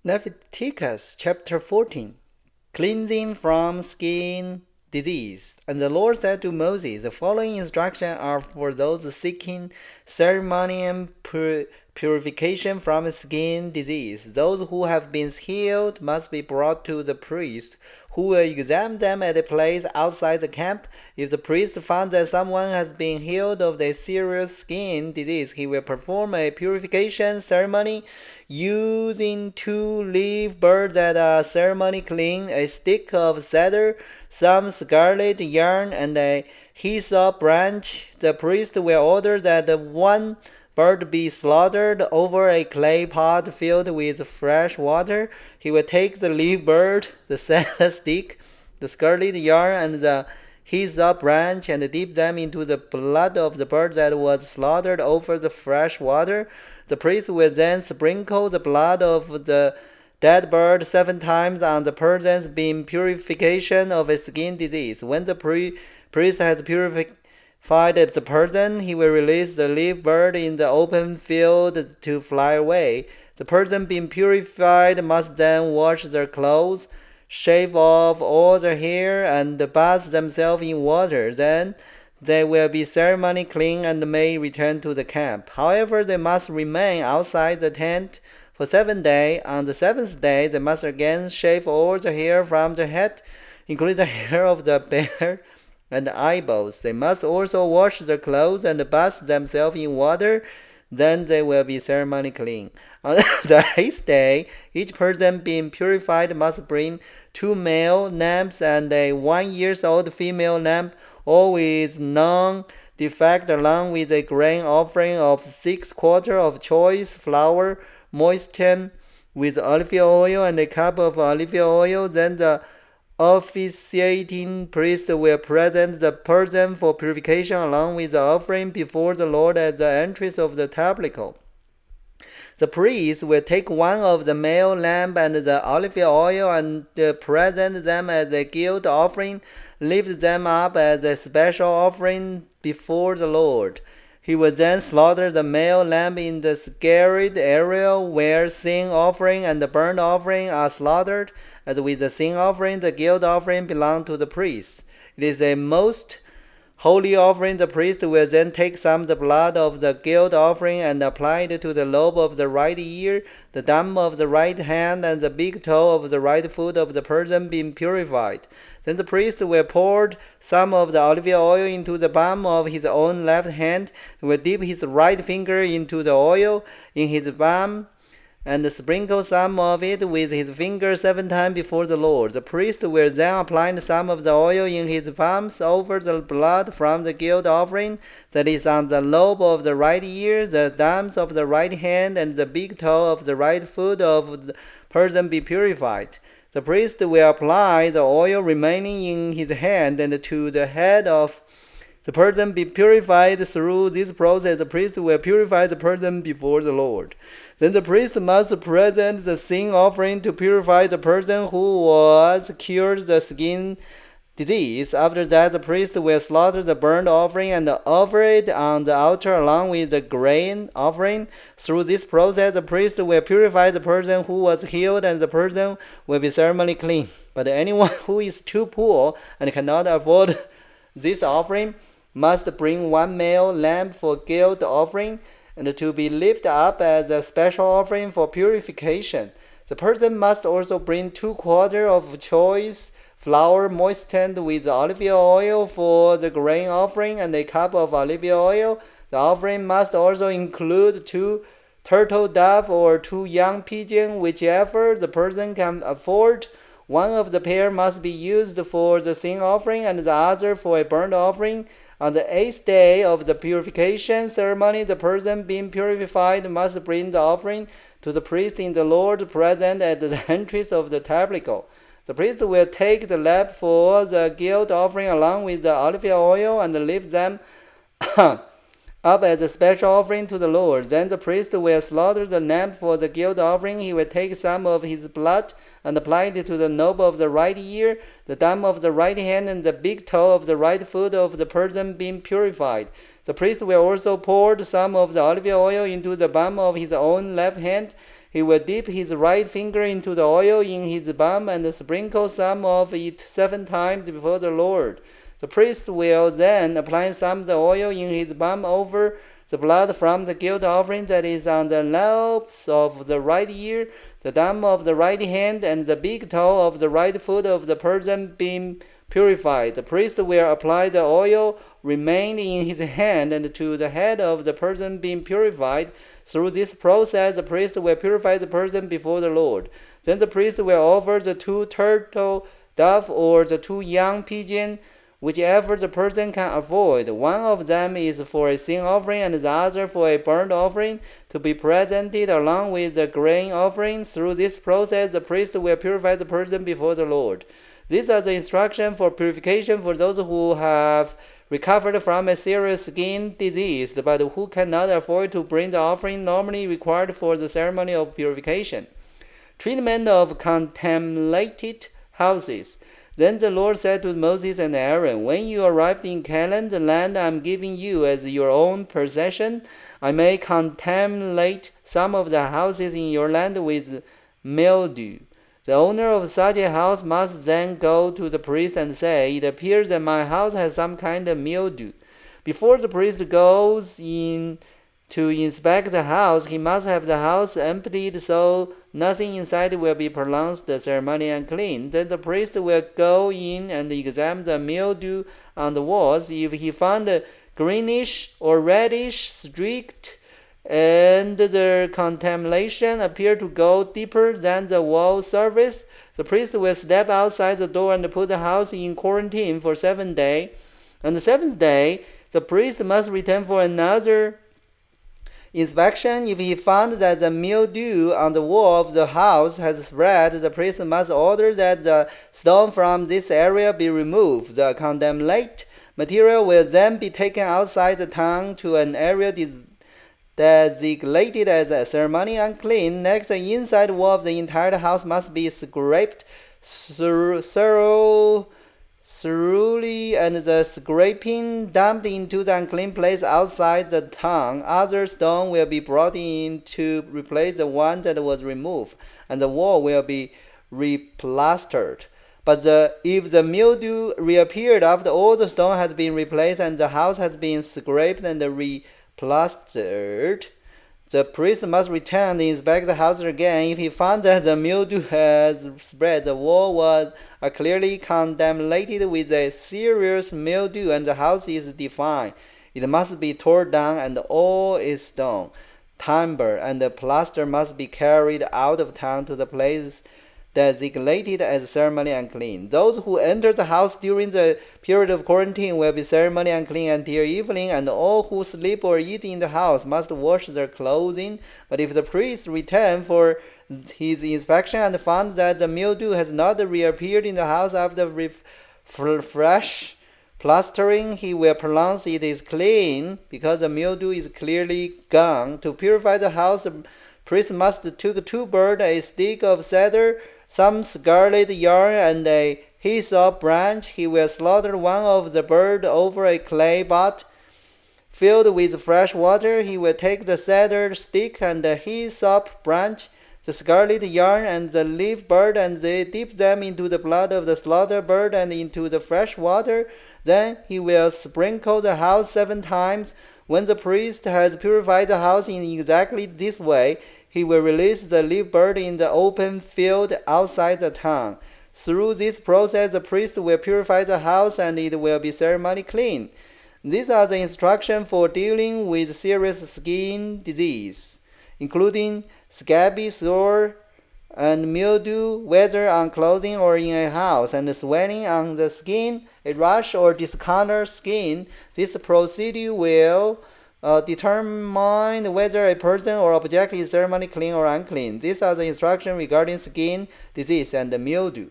Leviticus chapter 14. Cleansing from skin disease. And the Lord said to Moses, the following instructions are for those seeking ceremonial purification from skin disease. Those who have been healed must be brought to the priest, who will examine them at a place outside the camp. If the priest finds that someone has been healed of a serious skin disease, he will perform a purification ceremony using 2 live birds at a ceremony clean, a stick of cedar, some scarlet yarn, and a hyssop branch. The priest will order that one bird be slaughtered over a clay pot filled with fresh water. He will take the live bird, the cedar stick, the scarlet yarn, and the hyssop branch, and dip them into the blood of the bird that was slaughtered over the fresh water. The priest will then sprinkle the blood of the dead bird 7 times on the person's being purification of a skin disease. When the priest has purified the person, he will release the live bird in the open field to fly away. The person being purified must then wash their clothes, shave off all their hair, and bathe themselves in water. Then they will be ceremonially clean and may return to the camp. However, they must remain outside the tent for 7 days. On the 7th day, they must again shave all the hair from their head, including the hair of the bear and the eyeballs. They must also wash their clothes and bathe themselves in water. Then they will be ceremonially clean. On the 8th day, each person being purified must bring 2 male lambs and a 1-year-old female lamb, all with non-defect, along with a grain offering of 6 quarters of choice flour, moistened with olive oil, and a cup of olive oil. Then the officiating priest will present the person for purification along with the offering before the Lord at the entrance of the tabernacle. The priest will take one of the male lamb and the olive oil and present them as a guilt offering, lift them up as a special offering before the Lord. He will then slaughter the male lamb in the sacred area where sin offering and the burnt offering are slaughtered. As with the sin offering, the guilt offering belongs to the priest. It is a most holy offering. The priest will then take some of the blood of the guilt offering and apply it to the lobe of the right ear, the thumb of the right hand, and the big toe of the right foot of the person being purified. Then the priest will pour some of the olive oil into the palm of his own left hand. He will dip his right finger into the oil in his palm and sprinkle some of it with his finger 7 times before the Lord. The priest will then apply some of the oil in his palms over the blood from the guilt offering that is on the lobe of the right ear, the thumbs of the right hand, and the big toe of the right foot of the person be purified. The priest will apply the oil remaining in his hand and to the head of the person be purified. Through this process, the priest will purify the person before the Lord. Then the priest must present the sin offering to purify the person who was cured the skin disease. After that, the priest will slaughter the burnt offering and offer it on the altar along with the grain offering. Through this process, the priest will purify the person who was healed, and the person will be ceremonially clean. But anyone who is too poor and cannot afford this offering must bring 1 male lamb for guilt offering, and to be lifted up as a special offering for purification. The person must also bring 2 quarters of choice flour moistened with olive oil for the grain offering, and a cup of olive oil. The offering must also include 2 turtle dove or 2 young pigeons, whichever the person can afford. One of the pair must be used for the sin offering and the other for a burnt offering. On the 8th day of the purification ceremony, the person being purified must bring the offering to the priest in the Lord's presence at the entrance of the tabernacle. The priest will take the lamb for the guilt offering along with the olive oil and lift them up as a special offering to the Lord. Then the priest will slaughter the lamb for the guilt offering. He will take some of his blood and apply it to the knob of the right ear, the thumb of the right hand, and the big toe of the right foot of the person being purified. The priest will also pour some of the olive oil into the palm of his own left hand. He will dip his right finger into the oil in his bum and sprinkle some of it 7 times before the Lord. The priest will then apply some of the oil in his bum over the blood from the guilt offering that is on the lobes of the right ear, the thumb of the right hand, and the big toe of the right foot of the person being purified. The priest will apply the oil remained in his hand and to the head of the person being purified. Through this process, the priest will purify the person before the Lord. Then the priest will offer the 2 turtle dove or the 2 young pigeon, whichever the person can avoid. One of them is for a sin offering and the other for a burnt offering, to be presented along with the grain offering. Through this process, the priest will purify the person before the Lord. These are the instructions for purification for those who have recovered from a serious skin disease, but who cannot afford to bring the offering normally required for the ceremony of purification. Treatment of contaminated houses. Then the Lord said to Moses and Aaron, "When you arrive in Canaan, the land I am giving you as your own possession, I may contaminate some of the houses in your land with mildew. The owner of such a house must then go to the priest and say, 'It appears that my house has some kind of mildew.' Before the priest goes in to inspect the house, he must have the house emptied so nothing inside will be pronounced ceremonially unclean. Then the priest will go in and examine the mildew on the walls. If he found a greenish or reddish streak and the contamination appear to go deeper than the wall surface, the priest will step outside the door and put the house in quarantine for 7 days. On the 7th day, the priest must return for another inspection. If he found that the mildew on the wall of the house has spread, the priest must order that the stone from this area be removed. The contaminated material will then be taken outside the town to an area designated as a ceremony unclean. Next, the inside wall of the entire house must be scraped thoroughly, and the scraping dumped into the unclean place outside the town. Other stone will be brought in to replace the one that was removed, and the wall will be replastered. But if the mildew reappeared after all the stone has been replaced and the house has been scraped and replastered, the priest must return and inspect the house again. If he found that the mildew has spread, the wall was clearly contaminated with a serious mildew, and the house is defiled, it must be torn down, and all its stone, timber, and plaster must be carried out of town to the place designated as ceremony unclean. Those who enter the house during the period of quarantine will be ceremony unclean until evening, and all who sleep or eat in the house must wash their clothing. But if the priest returned for his inspection and found that the mildew has not reappeared in the house after fresh plastering, he will pronounce it is clean, because the mildew is clearly gone. To purify the house, the priest must take 2 birds, a stick of cedar, some scarlet yarn, and a hyssop branch. He will slaughter one of the birds over a clay pot filled with fresh water. He will take the cedar stick and the hyssop branch, the scarlet yarn, and the live bird, and they dip them into the blood of the slaughtered bird and into the fresh water. Then he will sprinkle the house 7 times. When the priest has purified the house in exactly this way, he will release the live bird in the open field outside the town. Through this process, the priest will purify the house and it will be ceremonially clean. These are the instructions for dealing with serious skin disease, including scabby sore and mildew, whether on clothing or in a house, and swelling on the skin, a rash or discolored skin. This procedure will determine whether a person or object is ceremonially clean or unclean. These are the instructions regarding skin disease and mildew.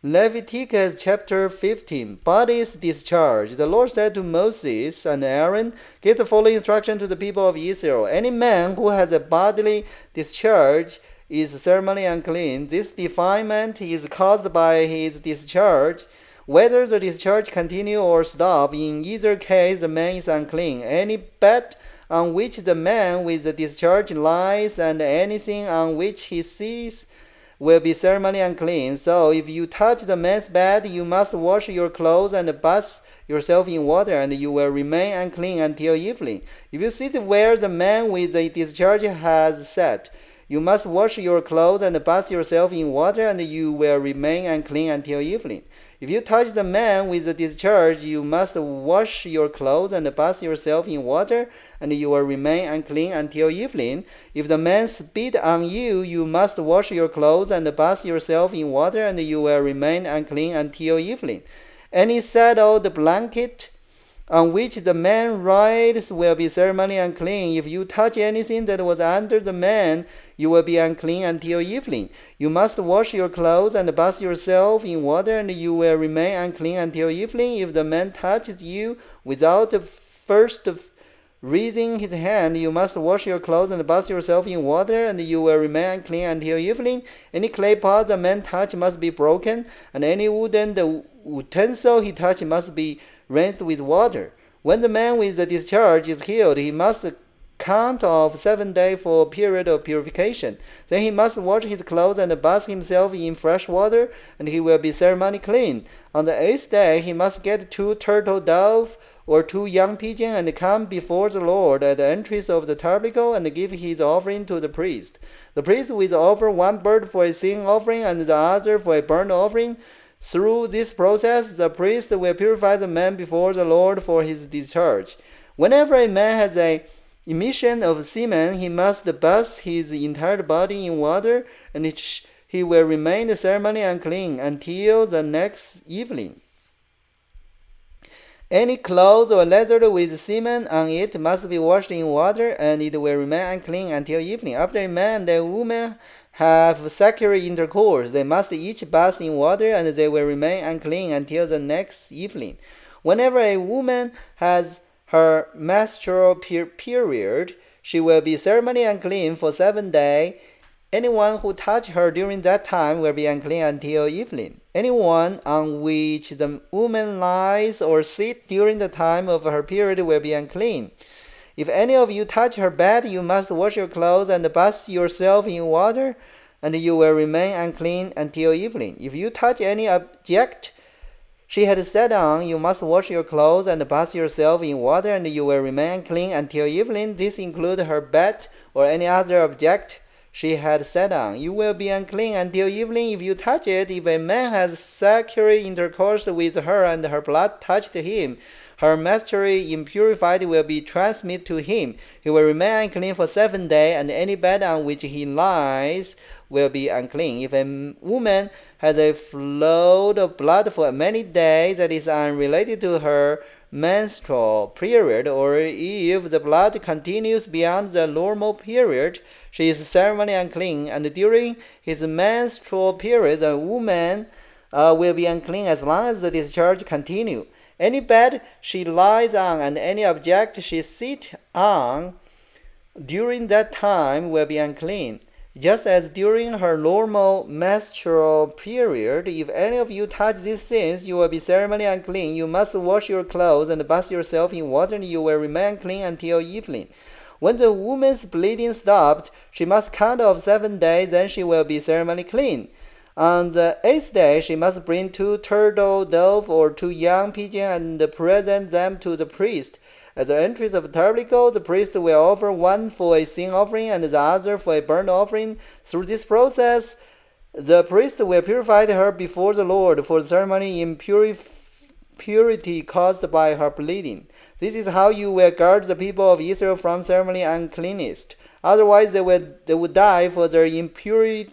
Leviticus chapter 15, Body's discharge. The Lord said to Moses and Aaron, "Give the following instruction to the people of Israel. Any man who has a bodily discharge is ceremonially unclean. This defilement is caused by his discharge. Whether the discharge continue or stop, in either case the man is unclean. Any bet on which the man with the discharge lies, and anything on which he sees will be ceremonially unclean. So if you touch the man's bed, you must wash your clothes and bathe yourself in water, and you will remain unclean until evening. If you sit where the man with the discharge has sat, you must wash your clothes and bathe yourself in water, and you will remain unclean until evening. If you touch the man with the discharge, you must wash your clothes and bathe yourself in water, and you will remain unclean until evening. If the man spit on you, you must wash your clothes and bathe yourself in water, and you will remain unclean until evening. Any saddled blanket on which the man rides will be ceremonially unclean. If you touch anything that was under the man, you will be unclean until evening. You must wash your clothes and bathe yourself in water, and you will remain unclean until evening. If the man touches you without first raising his hand, you must wash your clothes and bathe yourself in water, and you will remain unclean until evening. Any clay pot the man touches must be broken, and any wooden utensil he touches must be rinsed with water. When the man with the discharge is healed, he must count off 7 days for a period of purification. Then he must wash his clothes and bathe himself in fresh water, and he will be ceremonially clean. On the 8th day, he must get 2 turtle doves or 2 young pigeons and come before the Lord at the entrance of the tabernacle and give his offering to the priest. The priest will offer 1 bird for a sin offering and the other for a burnt offering. Through this process, the priest will purify the man before the Lord for his discharge. Whenever a man has an emission of semen, he must bathe his entire body in water, and he will remain ceremonially unclean until the next evening. Any clothes or leather with semen on it must be washed in water, and it will remain unclean until evening. After a man and a woman have sexual intercourse, they must each bathe in water, and they will remain unclean until the next evening. Whenever a woman has her menstrual period, she will be ceremonially unclean for 7 days. Anyone who touches her during that time will be unclean until evening. Anyone on which the woman lies or sits during the time of her period will be unclean. If any of you touch her bed, you must wash your clothes and bathe yourself in water, and you will remain unclean until evening. If you touch any object she had sat on, you must wash your clothes and bathe yourself in water, and you will remain unclean until evening. This includes her bed or any other object she had sat on. You will be unclean until evening if you touch it. If a man has sexual intercourse with her and her blood touched him, her menstrual impurity will be transmitted to him. He will remain unclean for 7 days, and any bed on which he lies will be unclean. If a woman has a flow of blood for many days that is unrelated to her menstrual period, or if the blood continues beyond the normal period, she is ceremonially unclean, and during his menstrual period, the woman will be unclean as long as the discharge continues. Any bed she lies on and any object she sits on during that time will be unclean. Just as during her normal menstrual period, if any of you touch these things, you will be ceremonially unclean. You must wash your clothes and bathe yourself in water, and you will remain clean until evening. When the woman's bleeding stopped, she must count off 7 days, then she will be ceremonially clean. On the 8th day, she must bring 2 turtle doves or 2 young pigeons and present them to the priest. At the entrance of the tabernacle, the priest will offer 1 for a sin offering and the other for a burnt offering. Through this process, the priest will purify her before the Lord for the ceremony impurity caused by her bleeding. This is how you will guard the people of Israel from ceremonial uncleanness. Otherwise, they would die, for their impurity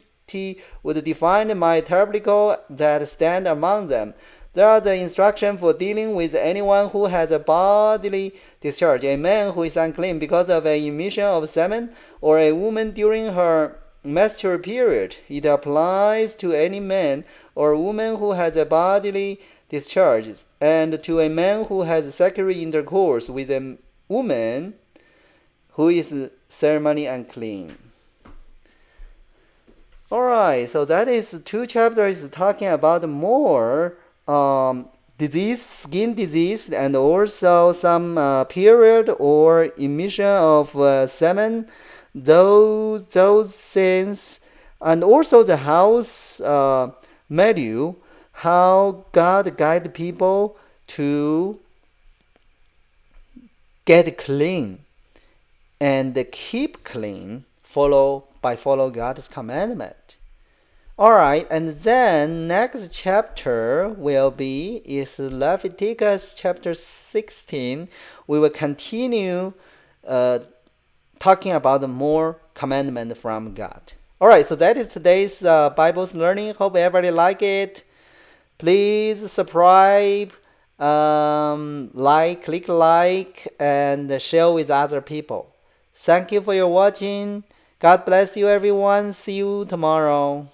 would define my tabernacle that stand among them. There are the instructions for dealing with anyone who has a bodily discharge, a man who is unclean because of an emission of semen, or a woman during her menstrual period. It applies to any man or woman who has a bodily discharge, and to a man who has sexual intercourse with a woman who is ceremonially unclean. Alright, so that is 2 chapters talking about more disease, skin disease, and also some period or emission of semen. Those things, and also the house milieu, how God guide people to get clean and keep clean, follow God's commandment. All right, and then next chapter is Leviticus chapter 16. We will continue talking about the more commandment from God. All right, so that is today's Bible's learning. Hope everybody like it. Please subscribe, click like, and share with other people. Thank you for your watching. God bless you, everyone. See you tomorrow.